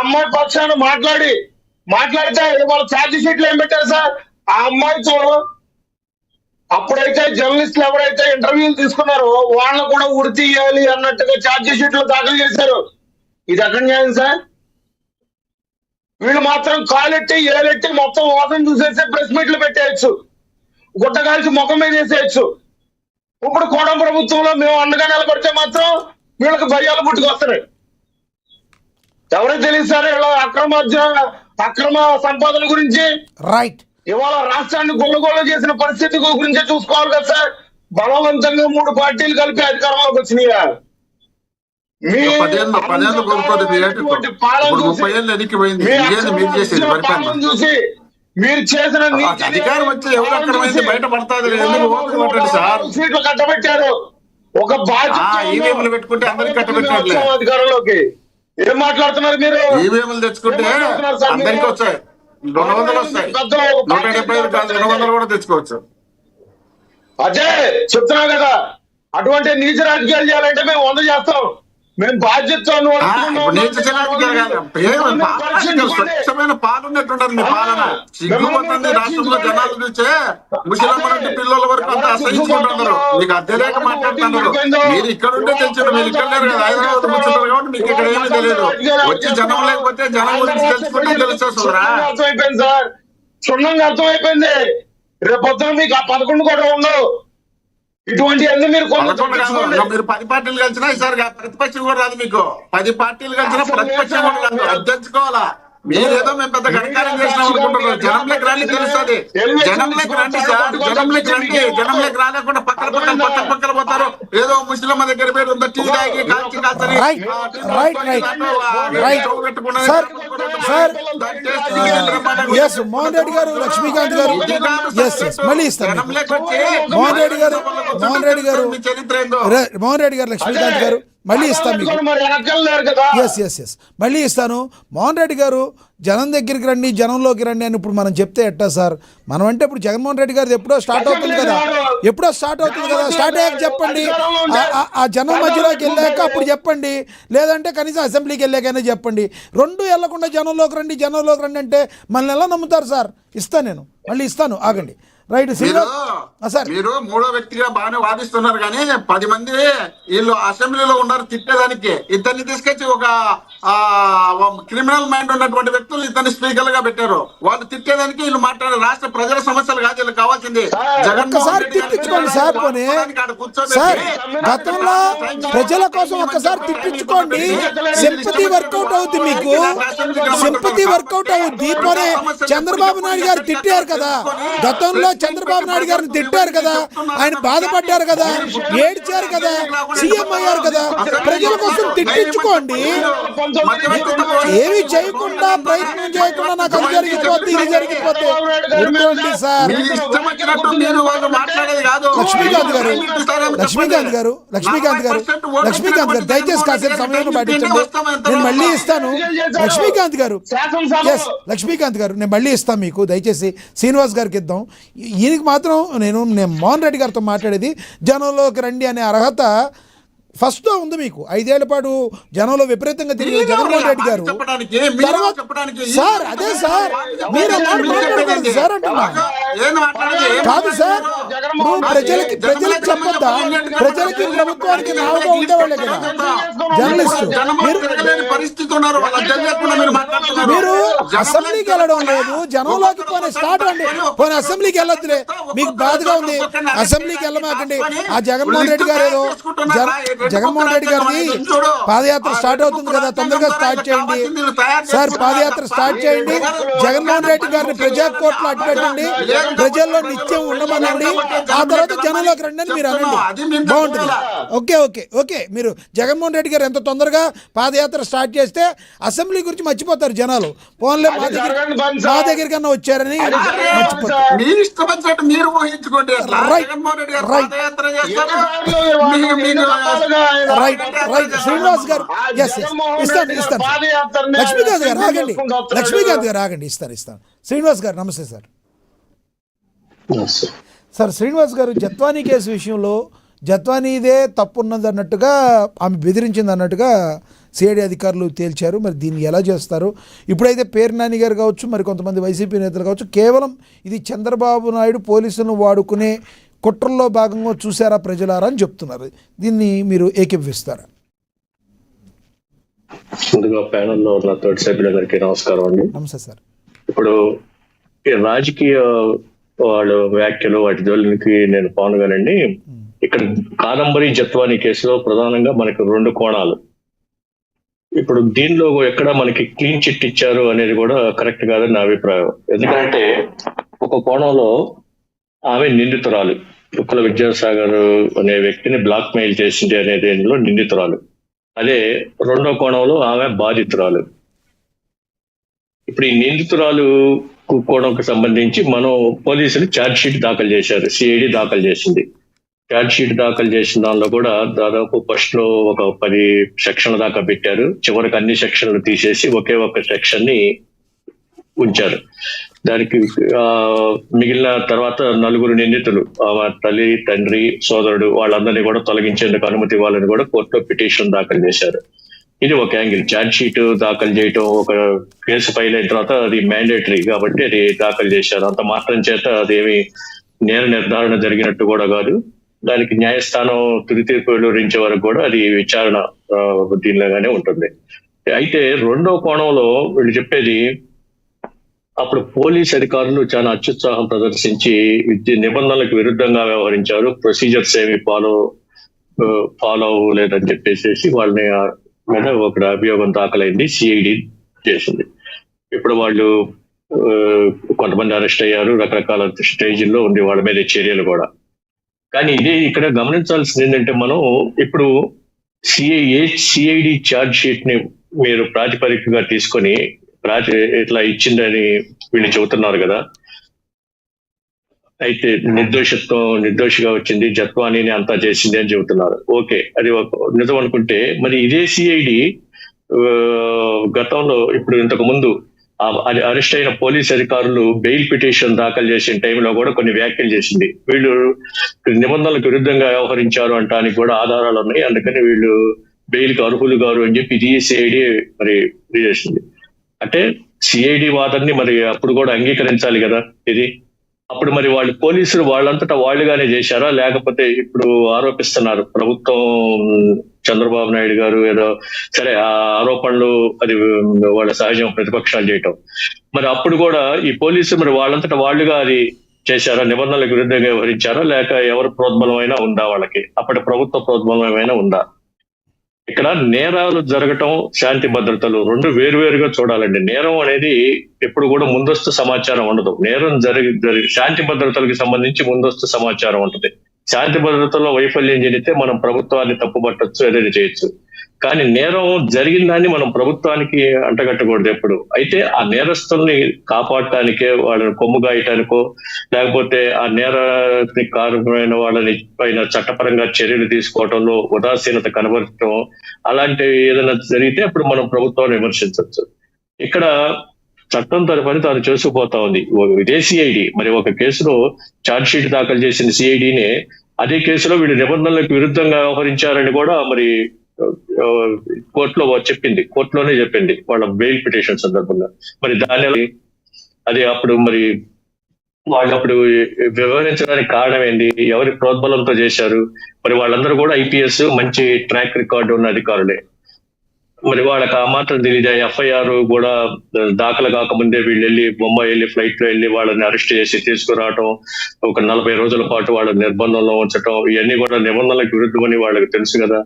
అమ్మాయి పక్షాన మాట్లాడితే వాళ్ళ ఛార్జ్ షీట్లు ఏం పెట్టారు సార్? ఆ అమ్మాయితో అప్పుడైతే జర్నలిస్టులు ఎవరైతే ఇంటర్వ్యూలు తీసుకున్నారో వాళ్ళను కూడా ఉరి తీయాలి అన్నట్టుగా ఛార్జ్ షీట్లు దాఖలు చేశారు. ఇది ఎక్కడ న్యాయం సార్? వీళ్ళు మాత్రం కాలెట్టి ఏలెట్టి మొత్తం వాసన చూసేసి ప్రెస్ మీట్లు పెట్టేయచ్చు, గుడ్డ కాల్చి ముఖం మీద వేసేయచ్చు. ఇప్పుడు కోడం ప్రభుత్వంలో మేము అండగా నిలబడితే మాత్రం వీళ్ళకి భయాలు పుట్టుకొస్తున్నాయి. ఎవరికి తెలియదు సార్ ఇలా అక్రమ సంపాదన గురించి? రైట్. ఇవాళ రాష్ట్రాన్ని గొల్లగొల్ల చేసిన పరిస్థితి గురించే చూసుకోవాలి కదా సార్. బలవంతంగా 3 పార్టీలు కలిపి అధికారంలోకి వచ్చినాయా? చూసి మీరు చేసిన సీట్లు కట్టబెట్టారు. ఒక బాధ్యత పెట్టుకుంటే అందరికి కట్టబెట్టారు అధికారంలోకి. ఏం మాట్లాడుతున్నారు మీరు? ఈవీఎంలు తెచ్చుకుంటే అందరికి వచ్చాయి, 200 వస్తాయి, 175 కాదు 200 కూడా తెచ్చుకోవచ్చు. అదే చెప్తున్నా కదా, అటువంటి నీచ రాజకీయాలు చేయాలంటే మేము 100 చేస్తాం. మేము బాధ్యతను స్వచ్ఛమైన పాలనట్టుంటారు మీ పాలన. సిగ్గుపోతుంది రాష్ట్రంలో జనాలు చూసే ముసలమ్మ పిల్లల వరకు అంతా అసహించుకుంటున్నారు. మీకు అద్దెలేక మాట్లాడుతున్నారు. మీరు ఇక్కడ ఉంటే తెలిసారు, మీరు ఇక్కడ లేరు కదా, హైదరాబాద్ ముచ్చుతారు కాబట్టి మీకు ఇక్కడ ఏమీ తెలియదు. వచ్చి జనం లేకపోతే జనం గురించి తెలుసుకుంటే తెలుస్తుందిరా. అర్థమైపోయింది సార్, క్షుణ్ణంగా అర్థమైపోయింది. రేపొద్దున మీకు ఆ 11 కూడా ఉండవు. ఇటువంటి మీరు 10 పార్టీలు కలిసినా ఈసారి ప్రతిపక్షం కూడా రాదు. మీకు 10 పార్టీలు కలిసినా ప్రతిపక్షం కూడా రాదు. అర్థించుకోవాలా? మీరేదో మేము పెద్ద గణకారం చేసినాం అనుకుంటున్నారు. జనంలోకి రండి, తెలుస్తుంది. జనంలోకి రండి సార్, జనంలోకి రండి. జనంలోకి రాలేకుండా పక్కన పోతారు. ఏదో ముస్లిం దగ్గర పేరు ఉందా, టీ తాగి కాల్చి కాల్చని మోహన్ రెడ్డి గారు, లక్ష్మీకాంత్ గారు మళ్ళీ ఇస్తారు. మోహన్ రెడ్డి గారు, లక్ష్మీకాంత్ గారు మళ్ళీ ఇస్తాను మీకు. మళ్ళీ ఇస్తాను. మోహన్ రెడ్డి గారు జనం దగ్గరికి రండి, జనంలోకి రండి అని ఇప్పుడు మనం చెప్తే ఎట్టా సార్? మనం అంటే ఇప్పుడు జగన్మోహన్ రెడ్డి గారు ఎప్పుడో స్టార్ట్ అవుతుంది కదా, స్టార్ట్ అయ్యాక చెప్పండి. ఆ జనం మధ్యలోకి వెళ్ళాక అప్పుడు చెప్పండి, లేదంటే కనీసం అసెంబ్లీకి వెళ్ళాకైనా చెప్పండి. 2 వెళ్లకుండా జనంలోకి రండి అంటే మనల్ని ఎలా నమ్ముతారు సార్? ఇస్తాను, నేను మళ్ళీ ఇస్తాను, ఆగండి. రైట్. మీరు మూడో వ్యక్తిగా బాగానే వాదిస్తున్నారు కానీ 10 మంది వీళ్ళు అసెంబ్లీలో ఉన్నారు తిట్టేదానికి. ఇద్దరిని తీసుకొచ్చి ఒక క్రిమినల్ మైండ్ ఉన్నటువంటి వ్యక్తులు ఇద్దరిని స్పీకర్ గా పెట్టారు. వాళ్ళు తిట్టేదానికి వీళ్ళు మాట్లాడారు. రాష్ట్ర ప్రజల సమస్యలు కాదు వీళ్ళకి కావాల్సింది. ఒక్కసారి తిట్టించుకోండి సార్, పోనీ సార్ గతంలో ప్రజల కోసం ఒక్కసారి తిట్టించుకోండి. సింపతి వర్కౌట్ అవుద్ది, మీకు సింపతి వర్కౌట్ అవుద్ది. పోనీ చంద్రబాబు నాయుడు గారు తిట్టారు కదా, గతంలో చంద్రబాబు నాయుడు గారిని తిట్టారు కదా, ఆయన బాధపడ్డారు కదా, ఏడ్చారు కదా, సీఎం అయ్యారు కదా. ప్రజల కోసం తిట్టించుకోండి. ఏమి చేయకుండా, ప్రయత్నం చేయకుండా నాకు అది జరిగిపోతే ఇది జరిగిపోతే ఊరుకోండి సార్. లక్ష్మీకాంత్ గారు దయచేసి కాసేపు సమయం పాటించండి. నేను మళ్ళీ ఇస్తాను. లక్ష్మీకాంత్ గారు నేను మళ్ళీ ఇస్తాను మీకు. దయచేసి శ్రీనివాస్ గారికి ఇద్దాం. ఈయనకి మాత్రం నేను మోహన్ రెడ్డి గారితో మాట్లాడేది జనంలోకి రండి అనే అర్హత ఫస్ట్ ఉంది మీకు. 5 ఏళ్ల పాటు జనంలో విపరీతంగా తిరిగి జగన్మోహన్ రెడ్డి గారు సార్, అదే సార్ మీరు సార్ అంటున్నా కాదు సార్. ఇప్పుడు ప్రజలకి చెప్పొద్దా? ప్రజలకి ప్రభుత్వానికి నావుగా ఉండేవాళ్ళే కదా జర్నలిస్టు. మీరు అసెంబ్లీకి వెళ్ళడం లేదు, జనంలోకి పోనీ స్టార్ట్ అండి. పోనీ అసెంబ్లీకి వెళ్ళొద్దులే, మీకు బాధగా ఉంది, అసెంబ్లీకి వెళ్ళమాకండి. ఆ జగన్మోహన్ రెడ్డి గారు ఏదో జగన్మోహన్ రెడ్డి గారిది పాదయాత్ర స్టార్ట్ అవుతుంది కదా, తొందరగా స్టార్ట్ చేయండి సార్. పాదయాత్ర స్టార్ట్ చేయండి. జగన్మోహన్ రెడ్డి గారిని ప్రజా కోర్టులో అడ్డు పెట్టండి, ప్రజల్లో నిత్యం ఉండమనండి. ఆ తర్వాత జనంలోకి రండి అని మీరు అనండి, బాగుంటుంది. ఓకే మీరు జగన్మోహన్ రెడ్డి గారు ఎంత తొందరగా పాదయాత్ర స్టార్ట్ చేస్తే అసెంబ్లీ గురించి మర్చిపోతారు జనాలు. ఫోన్లే మా దగ్గరికన్నా వచ్చారని మర్చిపోతారు. శ్రీనివాస్ గారు ఇస్తాను. లక్ష్మీకాంత్ గారు ఆగండి, ఇస్తాను. శ్రీనివాస్ గారు నమస్తే సార్. శ్రీనివాస్ గారు, జత్వానీ కేసు విషయంలో జత్వానీదే తప్పు ఉన్నది అన్నట్టుగా ఆమె బెదిరించింది అన్నట్టుగా సిఐడి అధికారులు తేల్చారు. మరి దీన్ని ఎలా చేస్తారు? ఇప్పుడైతే పేరు నాని గారు కావచ్చు, మరి కొంతమంది వైసీపీ నేతలు కావచ్చు, కేవలం ఇది చంద్రబాబు నాయుడు పోలీసులను వాడుకునే కుట్రల్లో భాగంగా చూసారా ప్రజలారా అని చెప్తున్నారు. దీన్ని మీరు ఏకీభవిస్తారా? ముందుగా ప్యానెల్లో ఉన్న తోటి సభ్యులందరికీ నమస్కారం అండి. నమస్తే సార్. ఇప్పుడు ఈ రాజకీయ వాళ్ళు వ్యాఖ్యలు వాటి జోలికి నేను పాల్గొనండి. ఇక్కడ కాదంబరి జత్వానీ కేసులో ప్రధానంగా మనకు 2 కోణాలు. ఇప్పుడు దీనిలో ఎక్కడ మనకి క్లీన్ చిట్ ఇచ్చారు అనేది కూడా కరెక్ట్ కాదని నా అభిప్రాయం. ఎందుకంటే ఒక కోణంలో ఆమె నిందితురాలు, తుక్కల విద్యాసాగర్ అనే వ్యక్తిని బ్లాక్ మెయిల్ చేసింది అనే దేనిలో నిందితురాలు. అదే రెండో కోణంలో ఆమె బాధితురాలు. ఇప్పుడు ఈ నిందితురాలు కోణంకి సంబంధించి మనం పోలీసులు ఛార్జ్ షీట్ దాఖలు చేశారు, సిఐడి దాఖలు చేసింది. ఛార్జ్ షీట్ దాఖలు చేసిన దానిలో కూడా దాదాపు ఫస్ట్ లో ఒక 10 సెక్షన్ల దాకా పెట్టారు. చివరికి అన్ని సెక్షన్లు తీసేసి ఒకే ఒక సెక్షన్ ని ఉంచారు. దానికి మిగిలిన తర్వాత 4 నిందితులు, ఆమె తల్లి, తండ్రి, సోదరుడు, వాళ్ళందరినీ కూడా తొలగించేందుకు అనుమతి ఇవ్వాలని కూడా కోర్టులో పిటిషన్ దాఖలు చేశారు. ఇది ఒక యాంగిల్. ఛార్జ్ షీట్ దాఖలు చేయటం, ఒక కేసు ఫైల్ అయిన తర్వాత అది మ్యాండేటరీ కాబట్టి అది దాఖలు చేశారు. అంత మాత్రం చేత అదేమి నేర నిర్ధారణ జరిగినట్టు కూడా కాదు. దానికి న్యాయస్థానం తుది తీర్పు వెలువరించే వరకు కూడా అది విచారణ దీనిలాగానే ఉంటుంది. అయితే రెండో కోణంలో వీళ్ళు చెప్పేది, అప్పుడు పోలీస్ అధికారులు చాలా అత్యుత్సాహం ప్రదర్శించి నిబంధనలకు విరుద్ధంగా వ్యవహరించారు, ప్రొసీజర్స్ ఏమి ఫాలో అవ్వలేదని చెప్పేసి వాళ్ళని మీద ఒక అభియోగం దాఖలైంది, సిఐడి చేసింది. ఇప్పుడు వాళ్ళు కొంతమంది అరెస్ట్ అయ్యారు, రకరకాల స్టేజ్ల్లో ఉంది వాళ్ళ మీద చర్యలు కూడా. కానీ ఇది ఇక్కడ గమనించాల్సింది ఏంటంటే, మనం ఇప్పుడు సిఐడి ఛార్జ్ షీట్ ని మీరు ప్రాతిపదికగా తీసుకొని ఇట్లా ఇచ్చిందని వీళ్ళు చెబుతున్నారు కదా. అయితే నిర్దోషిగా వచ్చింది, జత్వానీని అంతా చేసింది అని చెబుతున్నారు. ఓకే, అది నిజం అనుకుంటే మరి ఇదే సిఐడి గతంలో ఇప్పుడు ఇంతకు ముందు అది అరెస్ట్ అయిన పోలీస్ అధికారులు బెయిల్ పిటిషన్ దాఖలు చేసిన టైంలో కూడా కొన్ని వ్యాఖ్యలు చేసింది. వీళ్ళు నిబంధనలకు విరుద్ధంగా వ్యవహరించారు అంటానికి కూడా ఆధారాలు ఉన్నాయి, అందుకని వీళ్ళు బెయిల్ కి అర్హులు గారు అని చెప్పి ఇది సిఐడి మరి చేసింది. అంటే సిఐడి వాదనని మరి అప్పుడు కూడా అంగీకరించాలి కదా ఇది. అప్పుడు మరి వాళ్ళు పోలీసులు వాళ్ళంతటా వాళ్ళుగానే చేశారా, లేకపోతే ఇప్పుడు ఆరోపిస్తున్నారు ప్రభుత్వం, చంద్రబాబు నాయుడు గారు ఏదో సరే ఆ ఆరోపణలు అది వాళ్ళ సహజం ప్రతిపక్షాలు చేయటం. మరి అప్పుడు కూడా ఈ పోలీసులు మరి వాళ్ళంతటా వాళ్ళుగా అది చేశారా, నిబంధనలకు విరుద్ధంగా వ్యవహరించారా, లేక ఎవరి ప్రోద్బలమైనా ఉందా వాళ్ళకి, అప్పటి ప్రభుత్వ ప్రోద్బలమైనా ఉందా? ఇక్కడ నేరాలు జరగటం, శాంతి భద్రతలు 2 వేరువేరుగా చూడాలండి. నేరం అనేది ఎప్పుడు కూడా ముందస్తు సమాచారం ఉండదు. నేరం శాంతి భద్రతలకు సంబంధించి ముందస్తు సమాచారం ఉంటుంది. శాంతి భద్రతలో వైఫల్యం జరిగితే మనం ప్రభుత్వాన్ని తప్పుపట్టొచ్చు, ఏదైనా చేయొచ్చు. కానీ నేరం జరిగిన దాన్ని మనం ప్రభుత్వానికి అంటగట్టకూడదు ఎప్పుడు. అయితే ఆ నేరస్తుల్ని కాపాడటానికే, వాళ్ళని కొమ్ముగాయటానికో, లేకపోతే ఆ నేరానికి కారణమైన వాళ్ళని పైన చట్టపరంగా చర్యలు తీసుకోవడంలో ఉదాసీనత కనబరచడం, అలాంటివి ఏదైనా జరిగితే అప్పుడు మనం ప్రభుత్వాన్ని విమర్శించవచ్చు. ఇక్కడ చట్టం తన పని తాను చేసుకుపోతా ఉంది. ఇదే సిఐడి మరి ఒక కేసులో ఛార్జ్ షీట్ దాఖలు చేసిన సిఐడినే అదే కేసులో వీళ్ళు నిబంధనలకు విరుద్ధంగా వ్యవహరించారని కూడా మరి కోర్టులోనే చెప్పింది వాళ్ళ బెయిల్ పిటిషన్ సందర్భంగా. మరి దాని అది అప్పుడు మరి వాళ్ళు అప్పుడు వ్యవహరించడానికి కారణం ఏంటి, ఎవరి ప్రోద్బలంతో చేశారు? మరి వాళ్ళందరూ కూడా ఐపీఎస్, మంచి ట్రాక్ రికార్డు ఉన్న అధికారులే. మరి వాళ్ళకి ఆ మాత్రం తెలియదు. ఎఫ్ఐఆర్ కూడా దాఖలు కాకముందే వీళ్ళు వెళ్ళి బొంబాయి వెళ్ళి ఫ్లైట్ లో వెళ్ళి వాళ్ళని అరెస్ట్ చేసి తీసుకురావటం, ఒక 40 రోజుల పాటు వాళ్ళ నిర్బంధంలో ఉంచటం, ఇవన్నీ కూడా నిబంధనలకు విరుద్ధమని వాళ్ళకి తెలుసు కదా.